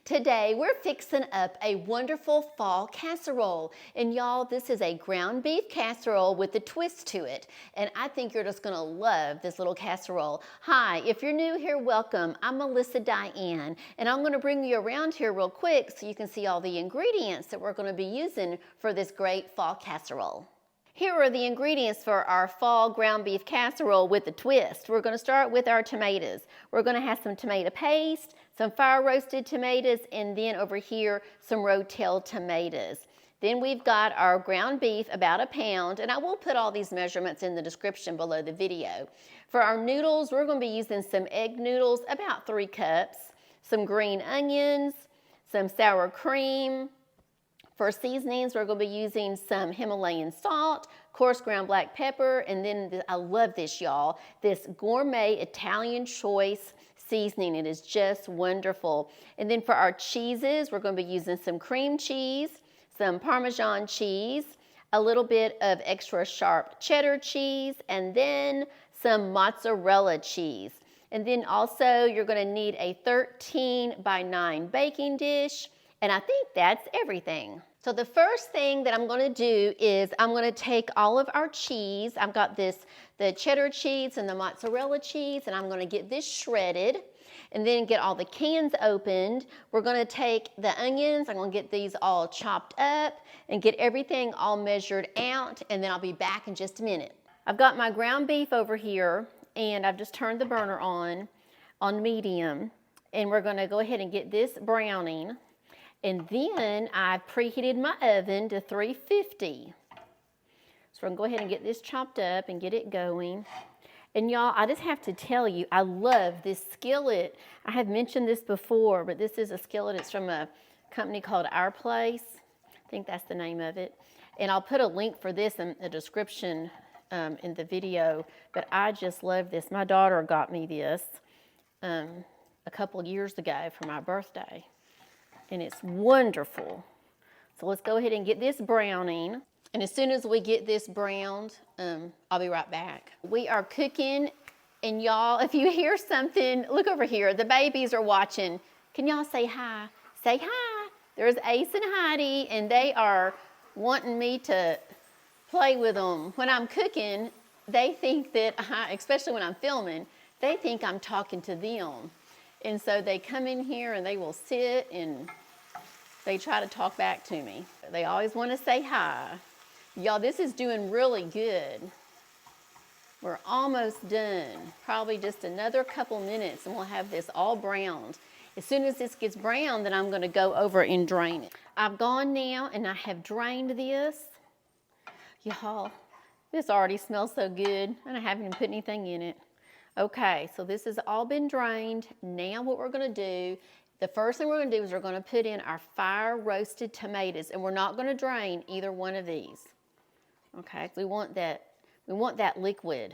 Today we're fixing up a wonderful fall casserole, and y'all, this is a ground beef casserole with a twist to it, and I think you're just gonna love this little casserole. Hi, if you're new here, welcome. I'm Melissa Diane, and I'm gonna bring you around here real quick so you can see all the ingredients that we're gonna be using for this great fall casserole. Here are the ingredients for our fall ground beef casserole with a twist. We're going to start with our tomatoes. We're going to have some tomato paste, some fire roasted tomatoes, and then over here some rotel tomatoes. Then we've got our ground beef, about a pound, and I will put all these measurements in the description below the video. For our noodles, we're going to be using some egg noodles, about 3 cups, some green onions, some sour cream. For seasonings, we're going to be using some Himalayan salt, coarse ground black pepper, and then I love this, y'all, this gourmet Italian choice seasoning. It is just wonderful. And then for our cheeses, we're going to be using some cream cheese, some Parmesan cheese, a little bit of extra sharp cheddar cheese, and then some mozzarella cheese. And then also you're going to need a 13x9 baking dish. And I think that's everything. So the first thing that I'm going to do is I'm going to take all of our cheese. I've got the cheddar cheese and the mozzarella cheese, and I'm going to get this shredded and then get all the cans opened. We're going to take the onions. I'm going to get these all chopped up and get everything all measured out, and then I'll be back in just a minute. I've got my ground beef over here, and I've just turned the burner on medium, and we're going to go ahead and get this browning. And then I've preheated my oven to 350. So we're gonna go ahead and get this chopped up and get it going. And y'all, I just have to tell you, I love this skillet. I have mentioned this before, but this is a skillet. It's from a company called Our Place. I think that's the name of it. And I'll put a link for this in the description in the video, but I just love this. My daughter got me this a couple of years ago for my birthday. And it's wonderful. So let's go ahead and get this browning. And as soon as we get this browned, I'll be right back. We are cooking, and y'all, if you hear something, look over here. The babies are watching. Can y'all say hi? Say hi. There's Ace and Heidi, and they are wanting me to play with them. When I'm cooking, they think that, especially when I'm filming, they think I'm talking to them. And so they come in here and they will sit and they try to talk back to me. They always want to say hi. Y'all, this is doing really good. We're almost done. Probably just another couple minutes and we'll have this all browned. As soon as this gets brown, then I'm going to go over and drain it. I've gone now and I have drained this. Y'all, this already smells so good and I haven't even put anything in it. Okay, so this has all been drained. Now what we're going to do, the first thing we're going to do is we're going to put in our fire roasted tomatoes, and we're not going to drain either one of these. Okay, we want that liquid.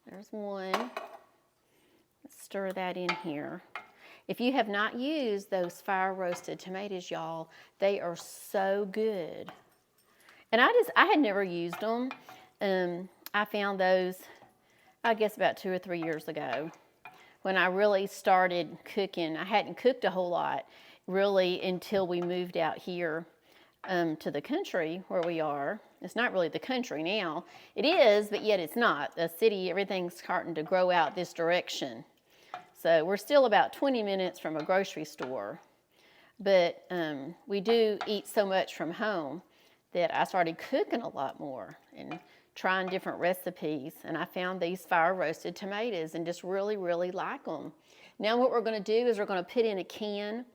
There's one. Let's stir that in here. If you have not used those fire roasted tomatoes, y'all, they are so good. And I had never used them. I found those, I guess, about 2 or 3 years ago when I really started cooking. I hadn't cooked a whole lot really until we moved out here to the country where we are. It's not really the country now. It is, but yet it's not. The city, everything's starting to grow out this direction. So we're still about 20 minutes from a grocery store. But we do eat so much from home that I started cooking a lot more and trying different recipes, and I found these fire roasted tomatoes and just really, really like them. Now what we're going to do is we're going to put in a can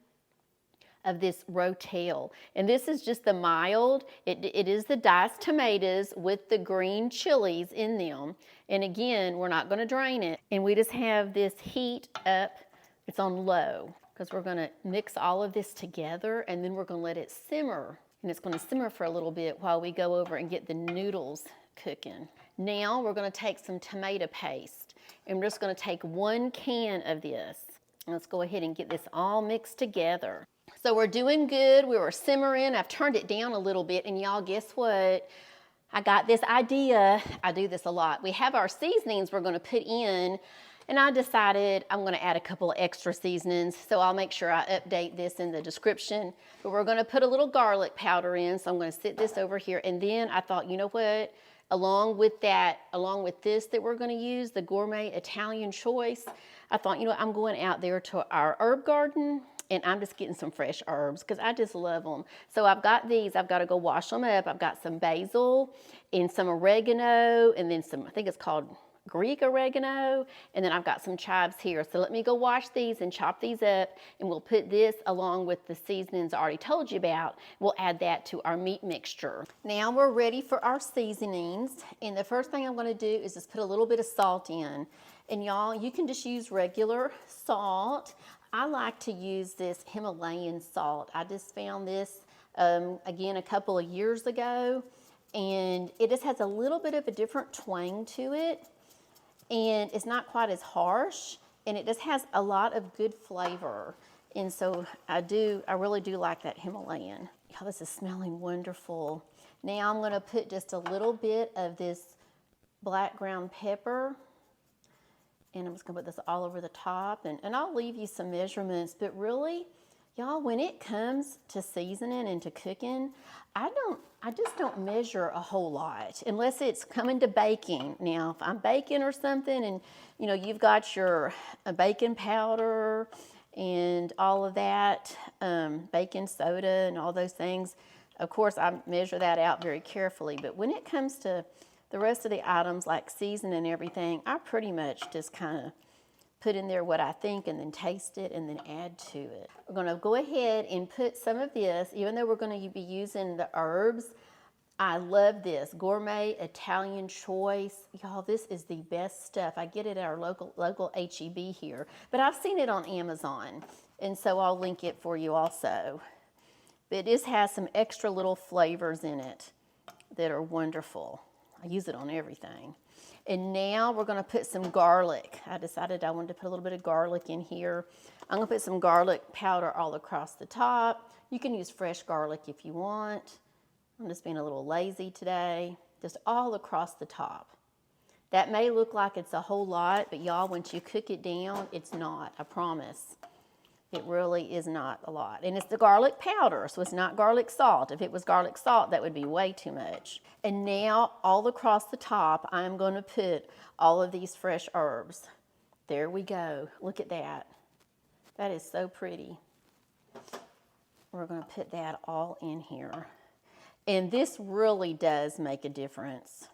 of this rotel, and this is just the mild. It is the diced tomatoes with the green chilies in them, and again, we're not going to drain it, and we just have this heat up. It's on low because we're going to mix all of this together, and then we're going to let it simmer, and it's going to simmer for a little bit while we go over and get the noodles cooking. Now we're going to take some tomato paste, and we're just going to take 1 can of this. Let's go ahead and get this all mixed together. So we're doing good. We were simmering. I've turned it down a little bit, and y'all, guess what? I got this idea. I do this a lot. We have our seasonings we're going to put in, And I decided I'm gonna add a couple of extra seasonings, so I'll make sure I update this in the description. But we're gonna put a little garlic powder in, so I'm gonna sit this over here. And then I thought, you know what? Along with this that we're gonna use, the gourmet Italian choice, I thought, you know what, I'm going out there to our herb garden and I'm just getting some fresh herbs because I just love them. So I've got these, I've got to go wash them up. I've got some basil and some oregano and then some, I think it's called Greek oregano, and then I've got some chives here. So let me go wash these and chop these up, and we'll put this along with the seasonings I already told you about. We'll add that to our meat mixture. Now we're ready for our seasonings, and the first thing I'm gonna do is just put a little bit of salt in. And y'all, you can just use regular salt. I like to use this Himalayan salt. I just found this, again, a couple of years ago, and it just has a little bit of a different twang to it. And it's not quite as harsh, and it just has a lot of good flavor. And so I really do like that Himalayan. Oh, this is smelling wonderful. Now I'm gonna put just a little bit of this black ground pepper, and I'm just gonna put this all over the top, and I'll leave you some measurements, but really, y'all, when it comes to seasoning and to cooking, I just don't measure a whole lot unless it's coming to baking. Now, if I'm baking or something and, you know, you've got your baking powder and all of that, baking soda and all those things, of course, I measure that out very carefully. But when it comes to the rest of the items like seasoning and everything, I pretty much just kind of put in there what I think and then taste it and then add to it. We're gonna go ahead and put some of this, even though we're gonna be using the herbs, I love this, gourmet Italian choice. Y'all, this is the best stuff. I get it at our local H-E-B here, but I've seen it on Amazon, and so I'll link it for you also. But this has some extra little flavors in it that are wonderful. I use it on everything. And now we're gonna put some garlic. I decided I wanted to put a little bit of garlic in here. I'm gonna put some garlic powder all across the top. You can use fresh garlic if you want. I'm just being a little lazy today. Just all across the top. That may look like it's a whole lot, but y'all, once you cook it down, it's not, I promise. It really is not a lot. And it's the garlic powder, so it's not garlic salt. If it was garlic salt, that would be way too much. And now, all across the top, I'm gonna put all of these fresh herbs. There we go, look at that. That is so pretty. We're gonna put that all in here. And this really does make a difference.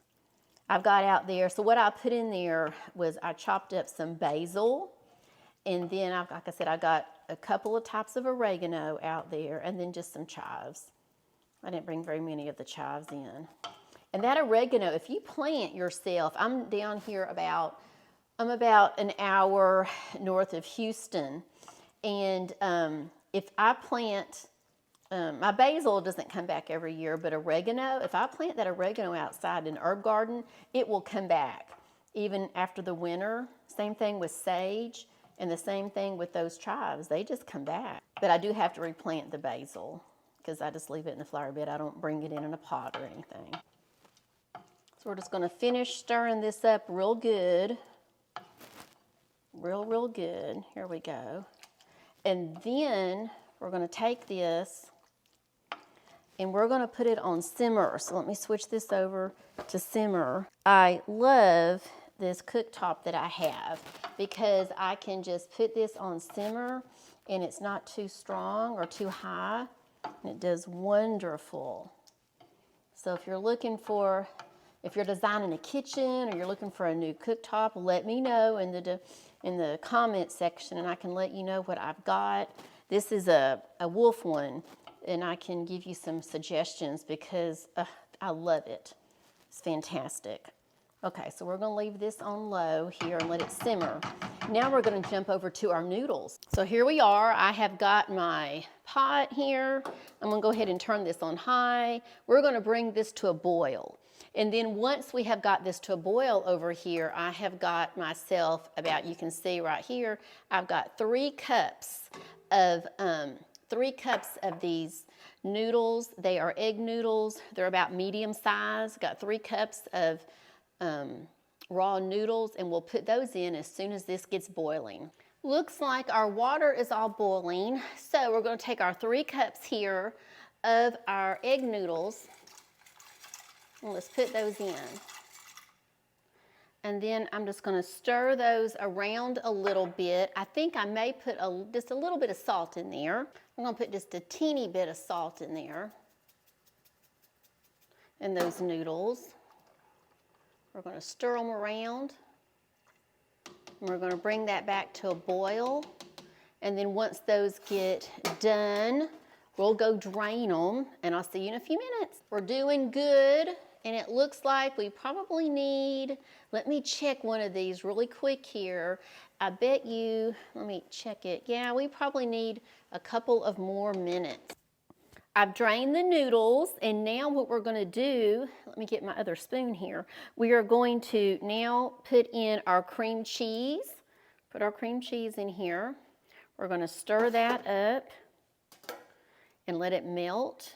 I've got out there, so what I put in there was I chopped up some basil, and then, like I said, I got a couple of types of oregano out there, and then just some chives. I didn't bring very many of the chives in. And that oregano, if you plant yourself, I'm down here I'm about an hour north of Houston, and if I plant, my basil doesn't come back every year, but oregano, if I plant that oregano outside in an herb garden, it will come back even after the winter. Same thing with sage. And the same thing with those chives, they just come back. But I do have to replant the basil because I just leave it in the flower bed. I don't bring it in a pot or anything. So we're just gonna finish stirring this up real good. Real good, here we go. And then we're gonna take this and we're gonna put it on simmer. So let me switch this over to simmer. I love this cooktop that I have because I can just put this on simmer and it's not too strong or too high, and it does wonderful. So if you're designing a kitchen or you're looking for a new cooktop, let me know in the comment section and I can let you know what I've got. This is a wolf one, and I can give you some suggestions because I love it. It's fantastic. Okay, so we're gonna leave this on low here and let it simmer. Now we're gonna jump over to our noodles. So here we are, I have got my pot here. I'm gonna go ahead and turn this on high. We're gonna bring this to a boil. And then once we have got this to a boil over here, I have got myself you can see right here, I've got 3 cups of these noodles. They are egg noodles. They're about medium size. Got 3 cups of raw noodles, and we'll put those in as soon as this gets boiling. Looks like our water is all boiling, so we're going to take our 3 cups here of our egg noodles, and let's put those in. And then I'm just going to stir those around a little bit. I think I may put just a little bit of salt in there. I'm going to put just a teeny bit of salt in there. And those noodles. We're going to stir them around. And we're going to bring that back to a boil. And then once those get done, we'll go drain them. And I'll see you in a few minutes. We're doing good. And it looks like we probably need, let me check one of these really quick here. I bet you, let me check it. Yeah, we probably need a couple of more minutes. I've drained the noodles, and now what we're going to do, let me get my other spoon here. We are going to now put in our cream cheese. Put our cream cheese in here. We're going to stir that up and let it melt.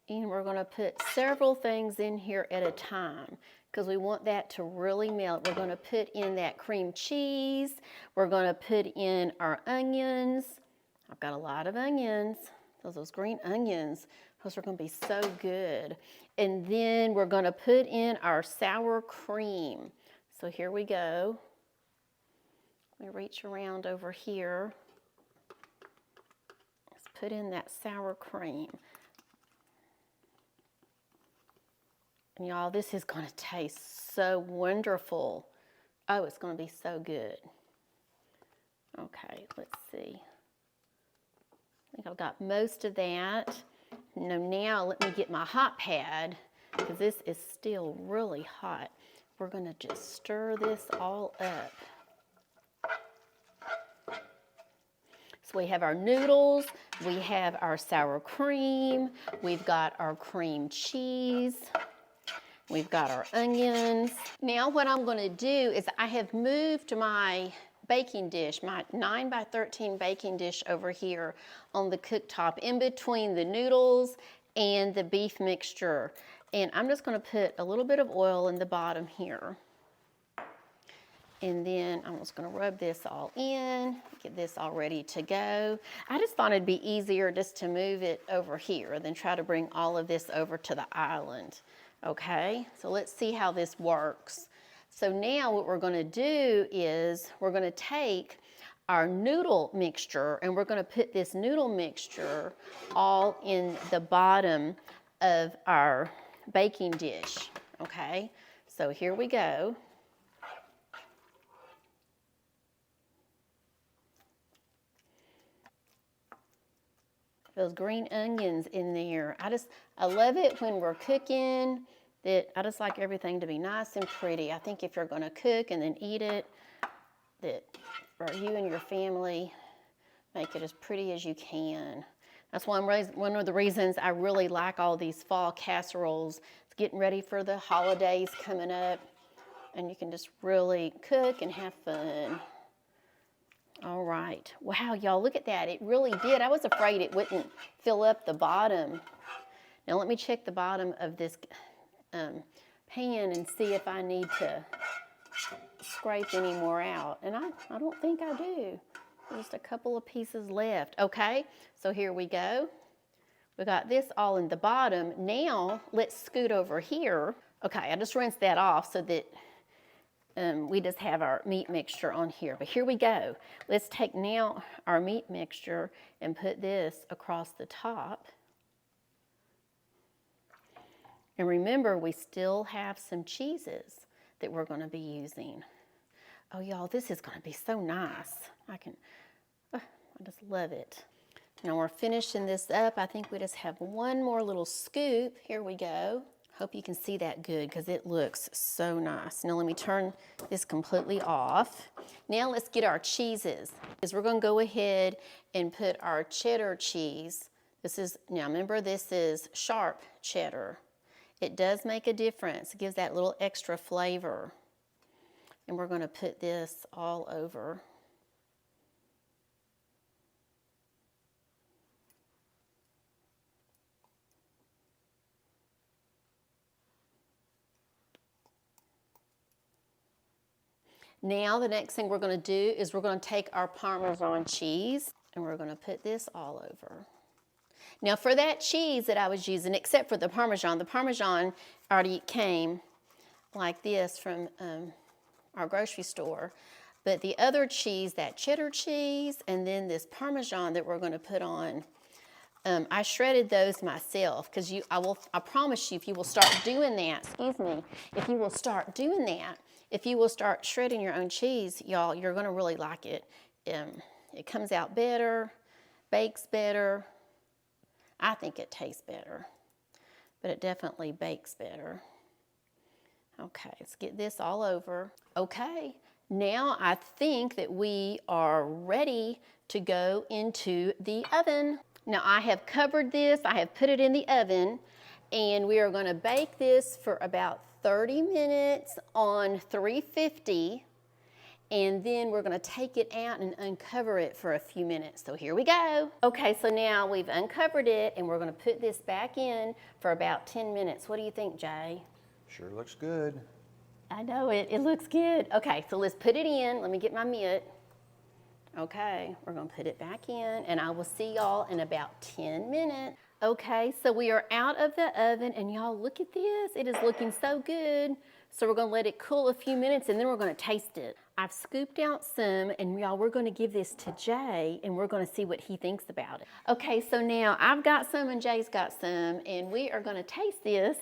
And we're going to put several things in here at a time because we want that to really melt. We're going to put in that cream cheese. We're going to put in our onions. I've got a lot of onions. Those green onions. Those are going to be so good. And then we're going to put in our sour cream. So here we go. Let me reach around over here. Let's put in that sour cream. And y'all, this is going to taste so wonderful. Oh, it's going to be so good. Okay, let's see. I think I've got most of that. Now let me get my hot pad because this is still really hot. We're going to just stir this all up. So we have our noodles, we have our sour cream, we've got our cream cheese. We've got our onions. Now what I'm going to do is I have moved my baking dish, my 9 by 13 baking dish over here on the cooktop in between the noodles and the beef mixture. And I'm just going to put a little bit of oil in the bottom here. And then I'm just going to rub this all in, get this all ready to go. I just thought it'd be easier just to move it over here than try to bring all of this over to the island. Okay, so let's see how this works. So now what we're going to do is we're going to take our noodle mixture and we're going to put this noodle mixture all in the bottom of our baking dish. Okay, so here we go. Those green onions in there. I love it when we're cooking. That I just like everything to be nice and pretty. I think if you're going to cook and then eat it, that for you and your family, make it as pretty as you can. That's one of the reasons I really like all these fall casseroles. It's getting ready for the holidays coming up, and you can just really cook and have fun. All right. Wow, y'all, look at that. It really did. I was afraid it wouldn't fill up the bottom. Now let me check the bottom of this pan and see if I need to scrape any more out. And I don't think I do. Just a couple of pieces left. Okay, so here we go. We got this all in the bottom. Now let's scoot over here. Okay, I just rinsed that off so that we just have our meat mixture on here. But here we go. Let's take now our meat mixture and put this across the top. And remember, we still have some cheeses that we're going to be using. Oh, y'all, this is going to be so nice. I just love it. Now we're finishing this up. I think we just have one more little scoop. Here we go. Hope you can see that good because it looks so nice. Now let me turn this completely off. Now let's get our cheeses. We're going to go ahead and put our cheddar cheese. Now remember, this is sharp cheddar. It does make a difference. It gives that little extra flavor. And we're going to put this all over. Now the next thing we're going to do is we're going to take our Parmesan cheese and we're going to put this all over. Now for that cheese that I was using, except for the Parmesan already came like this from our grocery store. But the other cheese, that cheddar cheese, and then this Parmesan that we're going to put on, I shredded those myself because I promise you, if you will start doing that, if you will start doing that, if you will start shredding your own cheese, y'all, you're going to really like it. It comes out better, bakes better. I think it tastes better, but it definitely bakes better. Okay, let's get this all over. Okay, now I think that we are ready to go into the oven. Now I have covered this, I have put it in the oven, and we are going to bake this for about 30 minutes on 350, and then we're going to take it out and uncover it for a few minutes. So here we go. Okay, so now we've uncovered it, and we're going to put this back in for about 10 minutes. What do you think, Jay? Sure looks good. I know it looks good. Okay, so let's put it in. Let me get my mitt. Okay, we're going to put it back in, and I will see y'all in about 10 minutes. Okay, so we are out of the oven, and y'all look at this. It is looking so good. So we're going to let it cool a few minutes, and then we're going to taste it. I've scooped out some, and y'all, we're going to give this to Jay, and we're going to see what he thinks about it. Okay, so now I've got some, and Jay's got some, and we are going to taste this,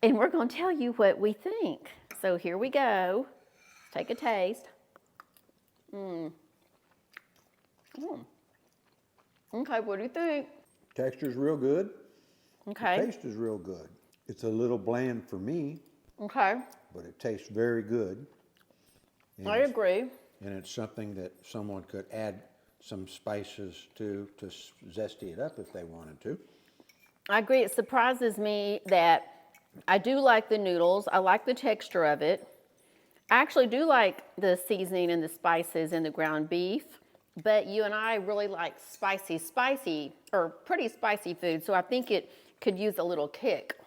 and we're going to tell you what we think. So here we go. Take a taste. Okay, what do you think? Texture's real good. Okay. The taste is real good. It's a little bland for me. Okay. But it tastes very good. And I agree. And it's something that someone could add some spices to zesty it up if they wanted to. I agree. It surprises me that I do like the noodles. I like the texture of it. I actually do like the seasoning and the spices and the ground beef. But you and I really like spicy, or pretty spicy food. So I think it could use a little kick.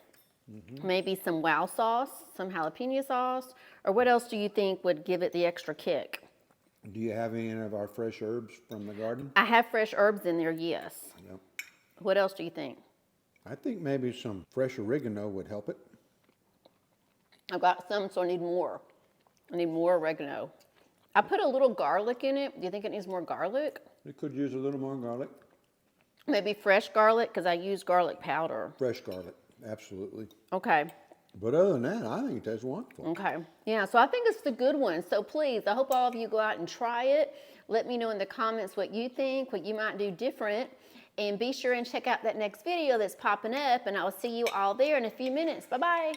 Maybe some wow sauce, some jalapeno sauce. Or what else do you think would give it the extra kick? Do you have any of our fresh herbs from the garden? I have fresh herbs in there, yes. Yep. What else do you think? I think maybe some fresh oregano would help it. I've got some, so I need more. I need more oregano. I put a little garlic in it. Do you think it needs more garlic? It could use a little more garlic. Maybe fresh garlic, because I use garlic powder. Fresh garlic, absolutely. Okay. But other than that, I think it tastes wonderful. Okay. Yeah, so I think it's a good one. So please, I hope all of you go out and try it. Let me know in the comments what you think, what you might do different. And be sure and check out that next video that's popping up, and I will see you all there in a few minutes. Bye-bye.